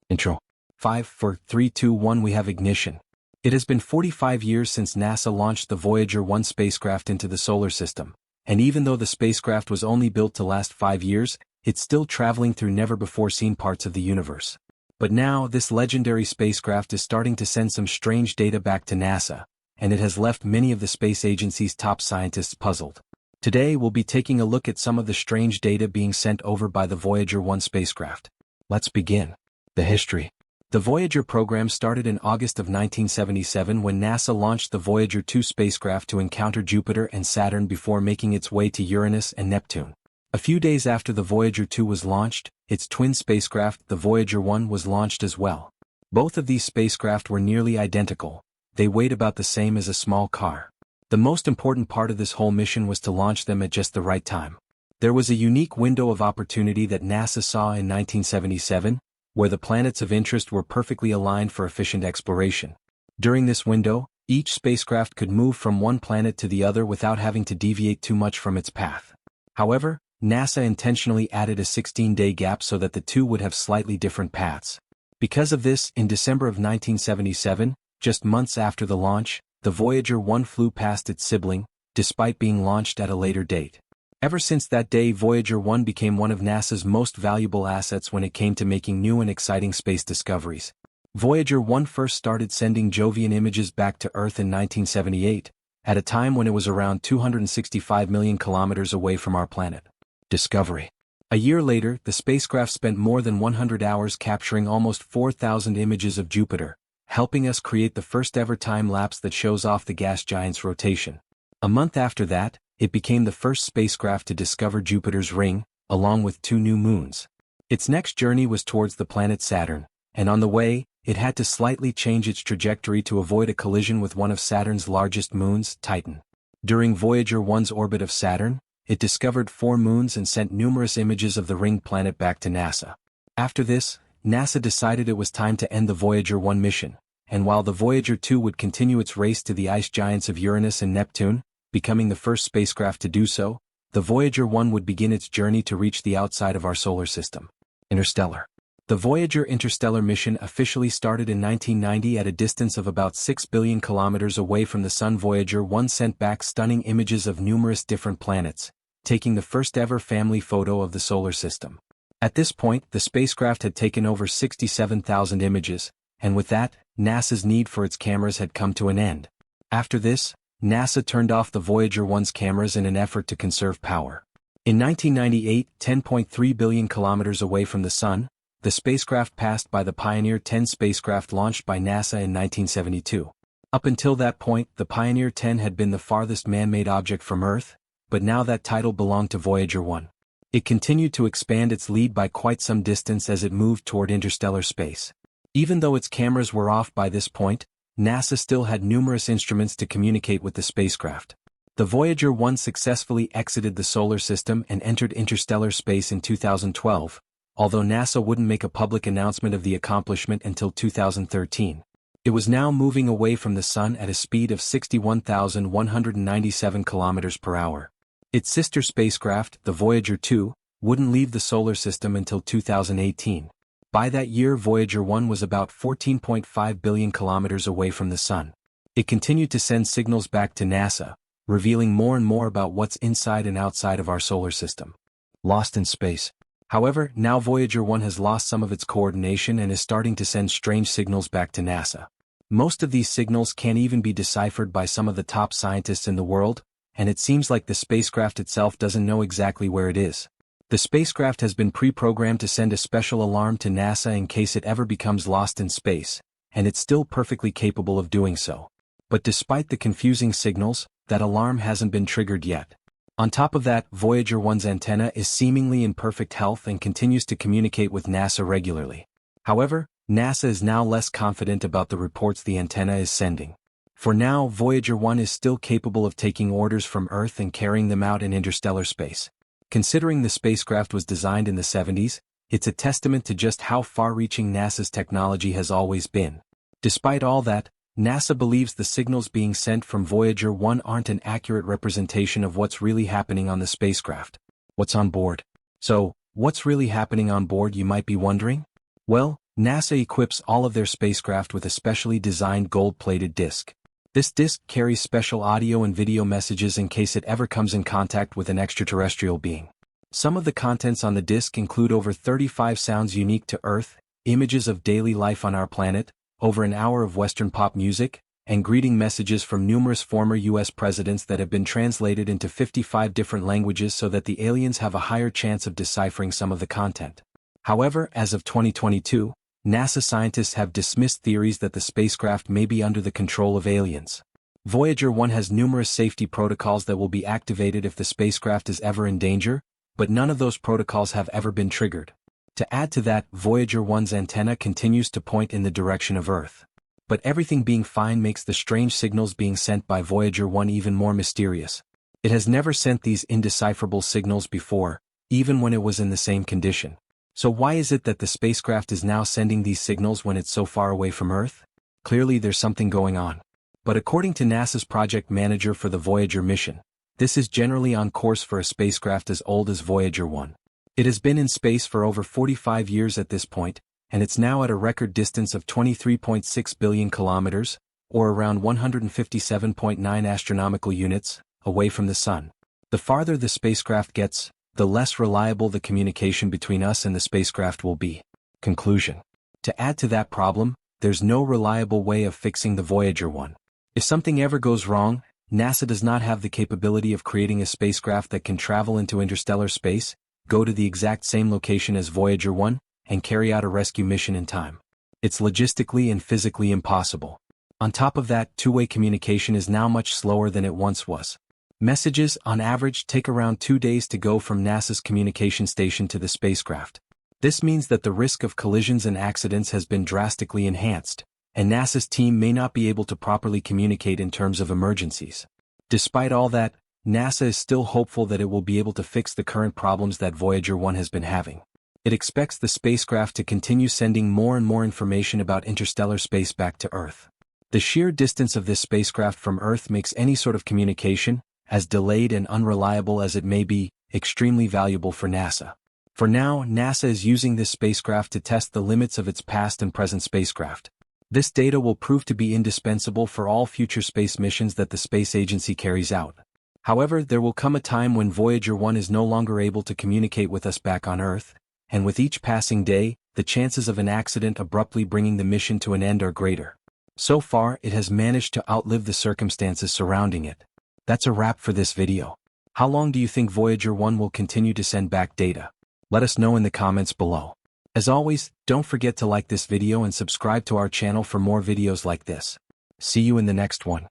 Intro. 5, 4, 3, 2, 1 We have ignition. It has been 45 years since NASA launched the Voyager 1 spacecraft into the solar system, and even though the spacecraft was only built to last 5 years, it's still traveling through never-before-seen parts of the universe. But now, this legendary spacecraft is starting to send some strange data back to NASA, and it has left many of the space agency's top scientists puzzled. Today we'll be taking a look at some of the strange data being sent over by the Voyager 1 spacecraft. Let's begin. The history. The Voyager program started in August of 1977 when NASA launched the Voyager 2 spacecraft to encounter Jupiter and Saturn before making its way to Uranus and Neptune. A few days after the Voyager 2 was launched, its twin spacecraft, the Voyager 1, was launched as well. Both of these spacecraft were nearly identical. They weighed about the same as a small car. The most important part of this whole mission was to launch them at just the right time. There was a unique window of opportunity that NASA saw in 1977, where the planets of interest were perfectly aligned for efficient exploration. During this window, each spacecraft could move from one planet to the other without having to deviate too much from its path. However, NASA intentionally added a 16-day gap so that the two would have slightly different paths. Because of this, in December of 1977, just months after the launch, the Voyager 1 flew past its sibling, despite being launched at a later date. Ever since that day, Voyager 1 became one of NASA's most valuable assets when it came to making new and exciting space discoveries. Voyager 1 first started sending Jovian images back to Earth in 1978, at a time when it was around 265 million kilometers away from our planet. Discovery. A year later, the spacecraft spent more than 100 hours capturing almost 4,000 images of Jupiter, helping us create the first-ever time-lapse that shows off the gas giant's rotation. A month after that, it became the first spacecraft to discover Jupiter's ring, along with 2 new moons. Its next journey was towards the planet Saturn, and on the way, it had to slightly change its trajectory to avoid a collision with one of Saturn's largest moons, Titan. During Voyager 1's orbit of Saturn, it discovered 4 moons and sent numerous images of the ringed planet back to NASA. After this, NASA decided it was time to end the Voyager 1 mission, and while the Voyager 2 would continue its race to the ice giants of Uranus and Neptune, becoming the first spacecraft to do so, the Voyager 1 would begin its journey to reach the outside of our solar system. Interstellar. The Voyager interstellar mission officially started in 1990 at a distance of about 6 billion kilometers away from the Sun. Voyager 1 sent back stunning images of numerous different planets, taking the first-ever family photo of the solar system. At this point, the spacecraft had taken over 67,000 images, and with that, NASA's need for its cameras had come to an end. After this, NASA turned off the Voyager 1's cameras in an effort to conserve power. In 1998, 10.3 billion kilometers away from the Sun, the spacecraft passed by the Pioneer 10 spacecraft launched by NASA in 1972. Up until that point, the Pioneer 10 had been the farthest man-made object from Earth, but now that title belonged to Voyager 1. It continued to expand its lead by quite some distance as it moved toward interstellar space. Even though its cameras were off by this point, NASA still had numerous instruments to communicate with the spacecraft. The Voyager 1 successfully exited the solar system and entered interstellar space in 2012, although NASA wouldn't make a public announcement of the accomplishment until 2013. It was now moving away from the Sun at a speed of 61,197 kilometers per hour. Its sister spacecraft, the Voyager 2, wouldn't leave the solar system until 2018. By that year, Voyager 1 was about 14.5 billion kilometers away from the Sun. It continued to send signals back to NASA, revealing more and more about what's inside and outside of our solar system. Lost in space. However, now Voyager 1 has lost some of its coordination and is starting to send strange signals back to NASA. Most of these signals can't even be deciphered by some of the top scientists in the world, and it seems like the spacecraft itself doesn't know exactly where it is. The spacecraft has been pre-programmed to send a special alarm to NASA in case it ever becomes lost in space, and it's still perfectly capable of doing so. But despite the confusing signals, that alarm hasn't been triggered yet. On top of that, Voyager 1's antenna is seemingly in perfect health and continues to communicate with NASA regularly. However, NASA is now less confident about the reports the antenna is sending. For now, Voyager 1 is still capable of taking orders from Earth and carrying them out in interstellar space. Considering the spacecraft was designed in the 70s, it's a testament to just how far-reaching NASA's technology has always been. Despite all that, NASA believes the signals being sent from Voyager 1 aren't an accurate representation of what's really happening on the spacecraft. What's on board? So, what's really happening on board, you might be wondering? Well, NASA equips all of their spacecraft with a specially designed gold-plated disc. This disc carries special audio and video messages in case it ever comes in contact with an extraterrestrial being. Some of the contents on the disc include over 35 sounds unique to Earth, images of daily life on our planet, over an hour of Western pop music, and greeting messages from numerous former U.S. presidents that have been translated into 55 different languages so that the aliens have a higher chance of deciphering some of the content. However, as of 2022, NASA scientists have dismissed theories that the spacecraft may be under the control of aliens. Voyager 1 has numerous safety protocols that will be activated if the spacecraft is ever in danger, but none of those protocols have ever been triggered. To add to that, Voyager 1's antenna continues to point in the direction of Earth. But everything being fine makes the strange signals being sent by Voyager 1 even more mysterious. It has never sent these indecipherable signals before, even when it was in the same condition. So why is it that the spacecraft is now sending these signals when it's so far away from Earth? Clearly there's something going on. But according to NASA's project manager for the Voyager mission, this is generally on course for a spacecraft as old as Voyager 1. It has been in space for over 45 years at this point, and it's now at a record distance of 23.6 billion kilometers, or around 157.9 astronomical units, away from the Sun. The farther the spacecraft gets, the less reliable the communication between us and the spacecraft will be. Conclusion. To add to that problem, there's no reliable way of fixing the Voyager 1. If something ever goes wrong, NASA does not have the capability of creating a spacecraft that can travel into interstellar space, go to the exact same location as Voyager 1, and carry out a rescue mission in time. It's logistically and physically impossible. On top of that, two-way communication is now much slower than it once was. Messages, on average, take around 2 days to go from NASA's communication station to the spacecraft. This means that the risk of collisions and accidents has been drastically enhanced, and NASA's team may not be able to properly communicate in terms of emergencies. Despite all that, NASA is still hopeful that it will be able to fix the current problems that Voyager 1 has been having. It expects the spacecraft to continue sending more and more information about interstellar space back to Earth. The sheer distance of this spacecraft from Earth makes any sort of communication, as delayed and unreliable as it may be, extremely valuable for NASA. For now, NASA is using this spacecraft to test the limits of its past and present spacecraft. This data will prove to be indispensable for all future space missions that the space agency carries out. However, there will come a time when Voyager 1 is no longer able to communicate with us back on Earth, and with each passing day, the chances of an accident abruptly bringing the mission to an end are greater. So far, it has managed to outlive the circumstances surrounding it. That's a wrap for this video. How long do you think Voyager 1 will continue to send back data? Let us know in the comments below. As always, don't forget to like this video and subscribe to our channel for more videos like this. See you in the next one.